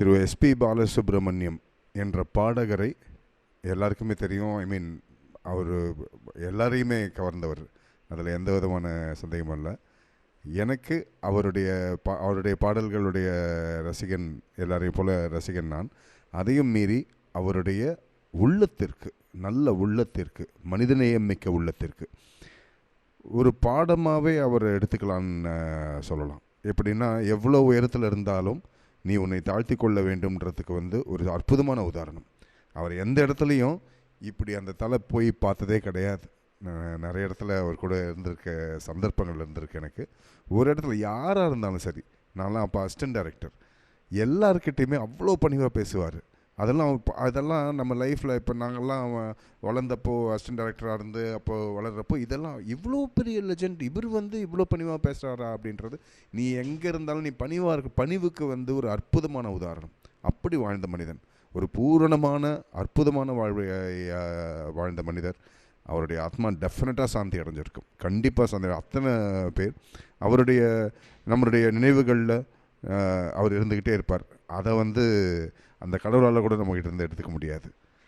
திரு SP Balasubramaniam என்ற பாடகரை எல்லாருக்குமே தெரியும். ஐ மீன், அவர் எல்லாரையுமே கவர்ந்தவர், அதில் எந்த விதமான சந்தேகமும் இல்லை. எனக்கு அவருடைய பாடல்களுடைய ரசிகன், எல்லாரையும் போல ரசிகன் நான். அதையும் மீறி அவருடைய உள்ளத்திற்கு, நல்ல உள்ளத்திற்கு, மனிதநேயம் மிக்க உள்ளத்திற்கு ஒரு பாடமாகவே அவர் எடுத்துக்கலான்னு சொல்லலாம். எப்படின்னா, எவ்வளோ உயரத்தில் இருந்தாலும் நீ உன்னை தாழ்த்தி கொள்ள வேண்டும்ன்றதுக்கு ஒரு அற்புதமான உதாரணம். அவர் எந்த இடத்துலையும் இப்படி அந்த தலை போய் பார்த்ததே கிடையாது. நிறைய இடத்துல அவர் கூட இருந்திருக்க சந்தர்ப்பங்கள் இருந்திருக்கு எனக்கு. ஒரு இடத்துல யாராக இருந்தாலும் சரி, நான்லாம் அப்போ அசிஸ்டன்ட் டைரக்டர், எல்லாருக்கிட்டையுமே அவ்வளோ பணிவாக பேசுவார். அதெல்லாம் நம்ம லைஃப்பில் இப்போ நாங்கள்லாம் வளர்ந்தப்போ அசிஸ்டன்ட் டைரக்டராக இருந்து அப்போது வளர்கிறப்போ இதெல்லாம் இவ்வளோ பெரிய லெஜெண்ட், இவர் இவ்வளோ பணிவாக பேசுகிறாரா அப்படின்றது, நீ எங்கே இருந்தாலும் நீ பணிவாக இருக்க, பணிவுக்கு ஒரு அற்புதமான உதாரணம். அப்படி வாழ்ந்த மனிதன், ஒரு பூரணமான அற்புதமான வாழ்ந்த மனிதர். அவருடைய ஆத்மா டெஃபினட்டாக சாந்தி அடைஞ்சிருக்கும், கண்டிப்பாக சாந்தி. அத்தனை பேர் நம்மளுடைய நினைவுகளில் அவர் இருந்துக்கிட்டே இருப்பார். அதை அந்த கடவுளால் கூட நம்மகிட்ட இருந்து எடுத்துக்க முடியாது.